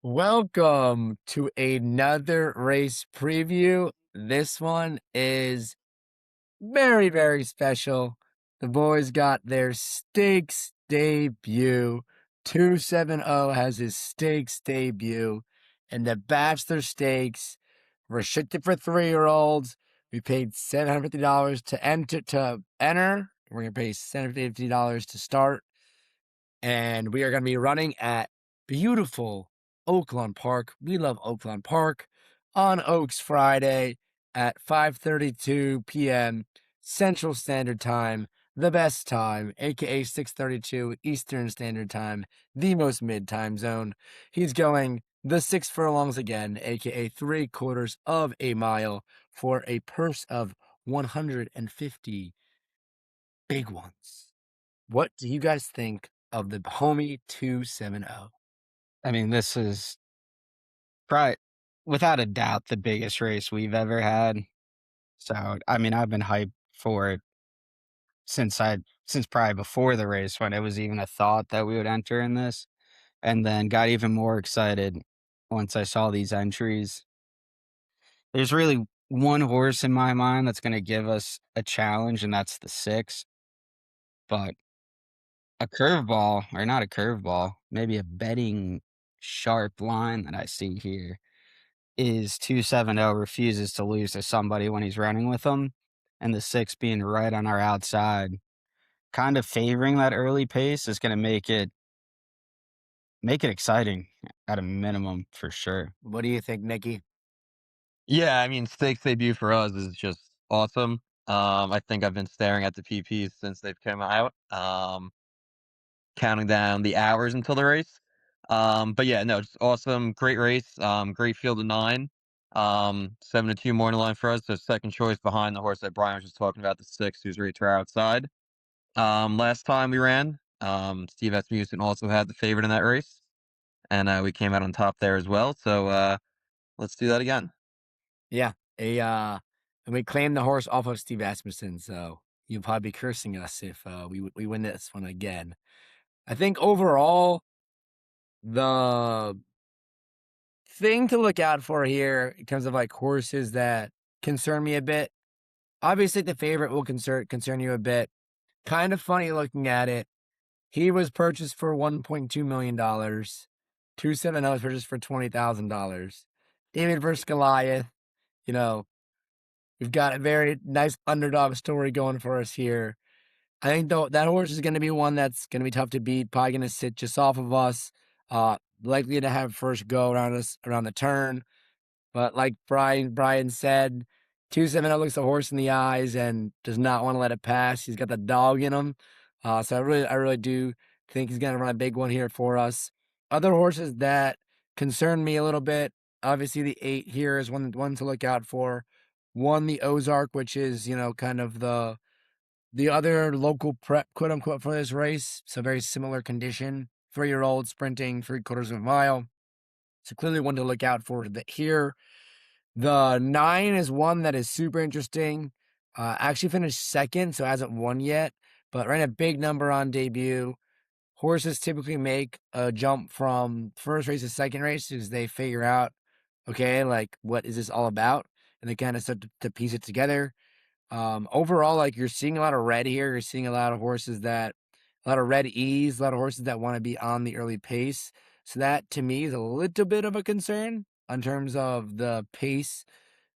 Welcome to another race preview. This one is very, very special. The boys got their stakes debut. 270 has his stakes debut, and the Bachelor Stakes restricted for 3-year-olds. We paid $750 to enter. We're gonna pay $750 to start. And we are going to be running at beautiful Oaklawn Park. We love Oaklawn Park on Oaks Friday at 5:32 p.m. Central Standard Time, the best time, aka 6:32 Eastern Standard Time, the most mid time zone. He's going the 6 furlongs again, aka 3/4 of a mile, for a purse of 150 big ones. What do you guys think of the homie 270? I mean, this is probably without a doubt the biggest race we've ever had. So, I mean, I've been hyped for it since probably before the race when it was even a thought that we would enter in this, and then got even more excited once I saw these entries. There's really one horse in my mind that's gonna give us a challenge, and that's the 6, but a curveball, or not a curveball, maybe a betting sharp line that I see here is 270 refuses to lose to somebody when he's running with them, and the 6 being right on our outside, kind of favoring that early pace is gonna make it exciting at a minimum for sure. What do you think, Nikki? Yeah, I mean, Steak's debut for us is just awesome. I think I've been staring at the PPs since they've come out, counting down the hours until the race. But yeah, no, it's awesome. Great race. Great field of nine. 7-2 morning line for us. So second choice behind the horse that Brian was just talking about, the 6, who's right to our outside. Last time we ran, Steve Asmussen also had the favorite in that race, and we came out on top there as well. So let's do that again. Yeah, and we claimed the horse off of Steve Asmussen, so you'll probably be cursing us if we win this one again. I think overall, the thing to look out for here in terms of like horses that concern me a bit. Obviously, the favorite will concern you a bit. Kind of funny looking at it. He was purchased for $1.2 million. 270 was purchased for $20,000. David versus Goliath. You know, we've got a very nice underdog story going for us here. I think though that horse is going to be one that's going to be tough to beat. Probably going to sit just off of us. Likely to have first go around us around the turn. But like Brian said, 270 looks a horse in the eyes and does not want to let it pass. He's got the dog in him. So I really do think he's gonna run a big one here for us. Other horses that concern me a little bit, obviously the 8 here is one to look out for. One, the Ozark, which is, kind of the other local prep, quote unquote, for this race. So very similar condition. 3-year-old sprinting 3/4 of a mile. So clearly one to look out for here. The 9 is one that is super interesting. Actually finished second, so hasn't won yet, but ran a big number on debut. Horses typically make a jump from first race to second race because they figure out, okay, like, what is this all about? And they kind of start to piece it together. Overall, like, you're seeing a lot of red here. You're seeing a lot of horses a lot of red ease, a lot of horses that want to be on the early pace. So that to me is a little bit of a concern in terms of the pace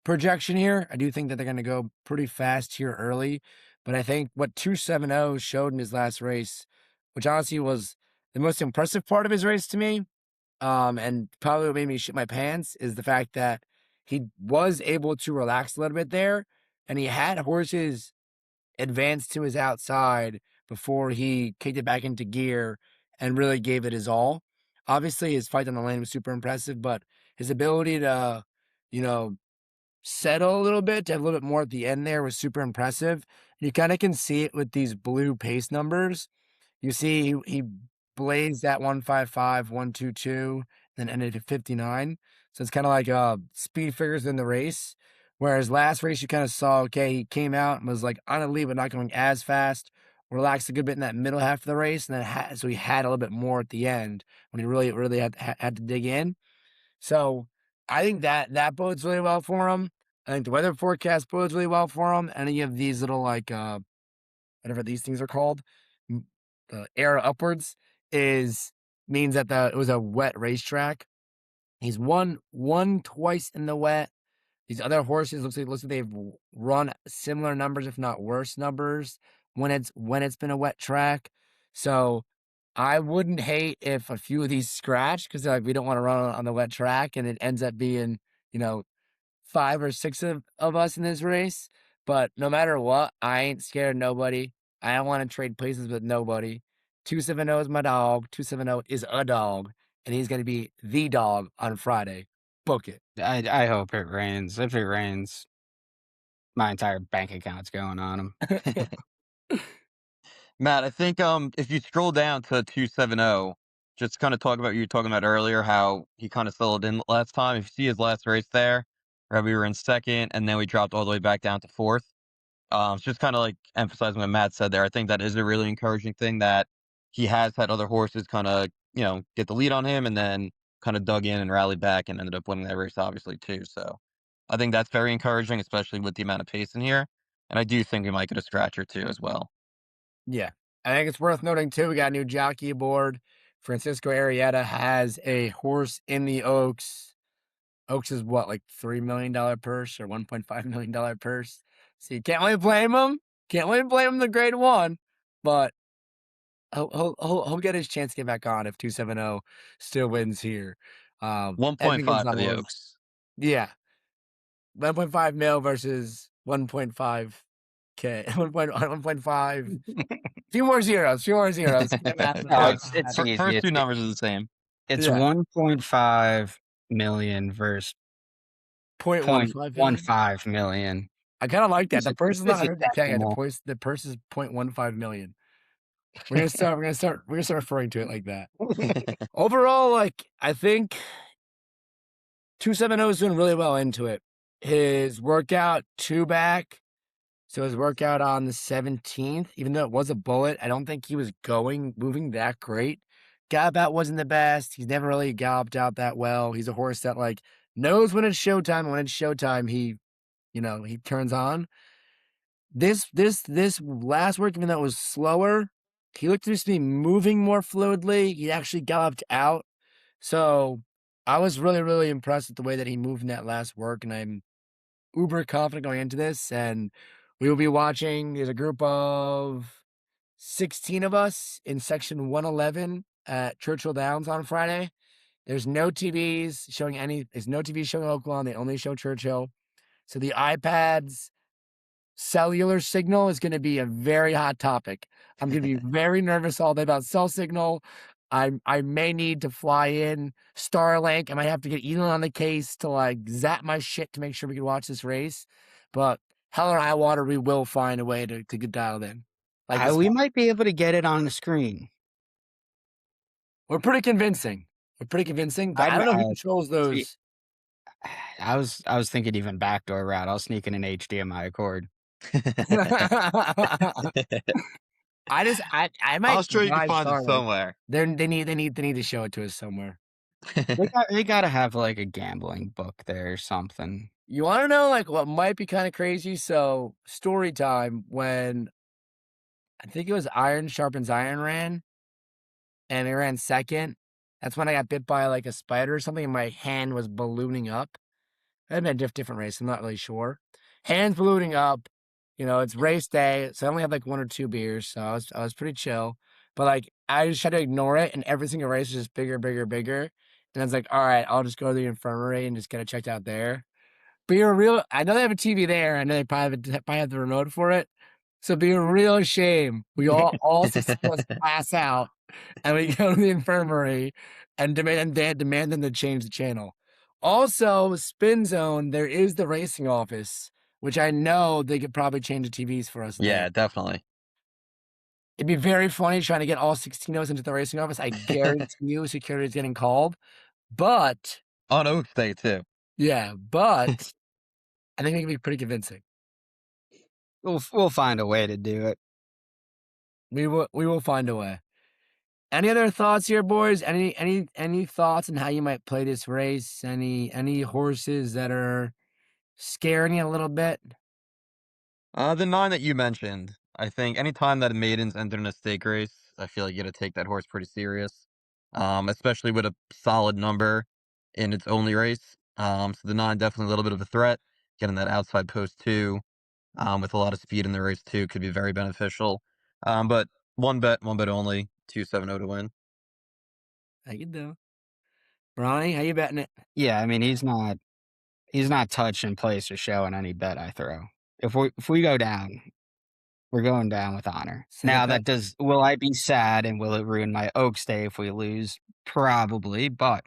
projection here. I do think that they're going to go pretty fast here early, but I think what 270 showed in his last race, which honestly was the most impressive part of his race to me, and probably what made me shit my pants, is the fact that he was able to relax a little bit there, and he had horses advance to his outside before he kicked it back into gear and really gave it his all. Obviously, his fight on the lane was super impressive, but his ability to, you know, settle a little bit, to have a little bit more at the end there was super impressive. You kind of can see it with these blue pace numbers. You see he blazed at 155, 122, then ended at 59. So it's kind of like speed figures in the race. Whereas last race, you kind of saw, okay, he came out and was like on a lead, but not going as fast, relaxed a good bit in that middle half of the race. And then so he had a little bit more at the end when he really, really had to dig in. So I think that bodes really well for him. I think the weather forecast bodes really well for him. Any of these little like whatever these things are called, the air upwards is means that it was a wet racetrack. He's won twice in the wet. These other horses looks like they've run similar numbers, if not worse numbers, when it's been a wet track. So I wouldn't hate if a few of these scratch because like we don't want to run on the wet track and it ends up being, you know, 5 or 6 of us in this race. But no matter what, I ain't scared of nobody. I don't want to trade places with nobody. 270 is my dog. 270 is a dog, and he's gonna be the dog on Friday. Book it. I hope it rains. If it rains, my entire bank account's going on him. Matt, I think if you scroll down to 270, just kind of talk about what you were talking about earlier, how he kind of settled in last time. If you see his last race there, where we were in second and then we dropped all the way back down to fourth. It's just kind of like emphasizing what Matt said there. I think that is a really encouraging thing that he has had other horses kind of, get the lead on him and then kind of dug in and rallied back and ended up winning that race, obviously, too. So I think that's very encouraging, especially with the amount of pace in here. And I do think we might get a scratch or two as well. Yeah. I think it's worth noting too, we got a new jockey aboard. Francisco Arietta has a horse in the Oaks. Oaks is what, like $3 million purse or $1.5 million purse. So you can't really blame him. Can't really blame him the grade one, but he'll get his chance to get back on if 270 still wins here. Edmonton's 1.5 for the almost Oaks. yeah, 1.5 mil versus 1.5 K, 1.5. Few more zeros, few more zeros. The math No, Yeah. it's easy. First two numbers are the same. It's Yeah, 1.5 million versus 0.15 million. 0.15 million. I kind of like that. The purse is This not is 100K. decimal. The purse is 0.15 million. We're gonna start referring to it like that. Overall, like I think 270 is doing really well into it. His workout two back. So his workout on the 17th, even though it was a bullet, I don't think he was moving that great. Gallop out wasn't the best. He's never really galloped out that well. He's a horse that like knows when it's showtime. And when it's showtime, he turns on. This last work, even though it was slower, he looked to be moving more fluidly. He actually galloped out. So I was really, really impressed with the way that he moved in that last work, and I'm uber confident going into this. And we will be watching. There's a group of 16 of us in section 111 at Churchill Downs on Friday. There's no TVs showing There's no TV showing Oaklawn. They only show Churchill. So the iPads cellular signal is going to be a very hot topic. I'm going to be very nervous all day about cell signal. I may need to fly in Starlink. I might have to get Elon on the case to like zap my shit to make sure we can watch this race. But hell or high water, we will find a way to get dialed in. Like this, We might be able to get it on the screen. we're pretty convincing. We're pretty convincing, but I I don't know who controls see. those. I was thinking even backdoor route. I'll sneak in an HDMI cord. I I'm might sure you can buy find it Starlink. somewhere. They need to show it to us somewhere. They gotta have like a gambling book there or something. You want to know like what might be kind of crazy? So story time when I think it was Iron Sharpens Iron ran, and they ran second. That's when I got bit by like a spider or something, and my hand was ballooning up. It had been a different race. I'm not really sure. Hands ballooning up. It's race day, so I only had like 1 or 2 beers, so I was pretty chill. But like I just tried to ignore it, and every single race was just bigger, bigger, bigger. And I was like, all right, I'll just go to the infirmary and just get it checked out there. Be a real. I know they have a TV there. I know they probably have the remote for it. So be a real shame. We all 16 of us pass out, and we go to the infirmary and demand them to change the channel. Also, Spin Zone, there is the racing office, which I know they could probably change the TVs for us there. Yeah, definitely. It'd be very funny trying to get all 16 of us into the racing office. I guarantee you security is getting called. But, On Oaks Day, too. yeah, but I think it can be pretty convincing. We'll find a way to do it. We will find a way. Any other thoughts here, boys? Any thoughts on how you might play this race? Any horses that are scaring you a little bit? The 9 that you mentioned, I think anytime that a maiden's entered in a stake race, I feel like you gotta take that horse pretty serious, especially with a solid number in its only race. So the 9 definitely a little bit of a threat. Getting that outside post 2, with a lot of speed in the race too could be very beneficial. But one bet only, 270 to win. How you doing, Ronnie? How you betting it? Yeah, I mean, he's not touching, place, or showing any bet I throw. If we go down, we're going down with honor. So Now that does will I be sad and will it ruin my Oaks day if we lose? Probably, but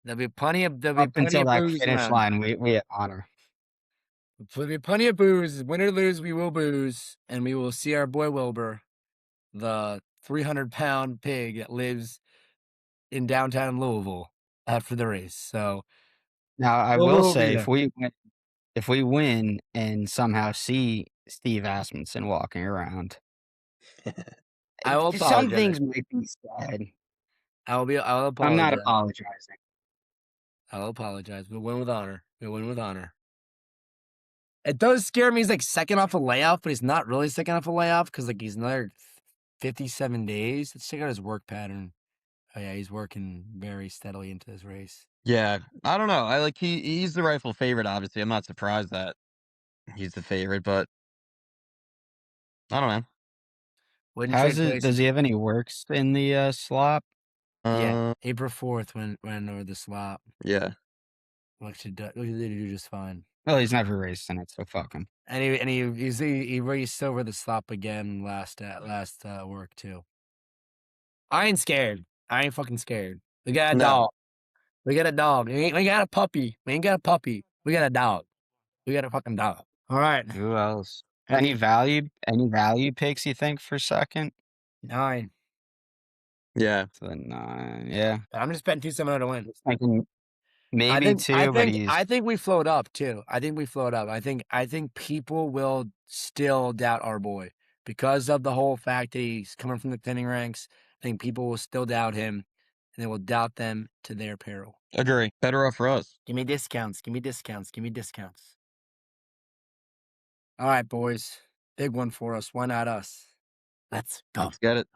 there'll be plenty of up until that booze, finish man. line, we have honor. There'll be plenty of booze. Win or lose, we will booze, and we will see our boy Wilbur, the 300-pound pig that lives in downtown Louisville, after the race. So Now I will Wilbur will be say there. if we win and somehow see Steve Asmussen walking around, I will some apologize. things might be sad. I'll I'm not apologize. apologizing. I'll apologize. We'll win with honor. We'll win with honor. It does scare me. He's like second off a layoff, but he's not really second off a layoff because like he's another 57 days. Let's check out his work pattern. Oh yeah, he's working very steadily into this race. Yeah, I don't know. I like he's the rightful favorite. Obviously, I'm not surprised that he's the favorite, but I don't Wouldn't How's trade it? Does places. he have any works in the slop? Yeah, know. April 4th when over the slot. Yeah. Which he did do just fine. Well, he's never raced in it, so fuck him. And he raced over the slop again last work too. I ain't scared. I ain't fucking scared. We got a No. dog. We got a dog. We got a puppy. We ain't got a puppy. We got a dog. We got a fucking dog. All right. Who else? Any Any value picks you think for second? 9. Yeah. So then, yeah. I'm just betting 270 to win. Just thinking maybe two, but he's I think we float up too. I think we float up. I think people will still doubt our boy because of the whole fact that he's coming from the thinning ranks. I think people will still doubt him, and they will doubt them to their peril. Agree. Better off for us. Give me discounts. Give me discounts. Give me discounts. All right, boys. Big one for us. Why not us? Let's go. Let's get it.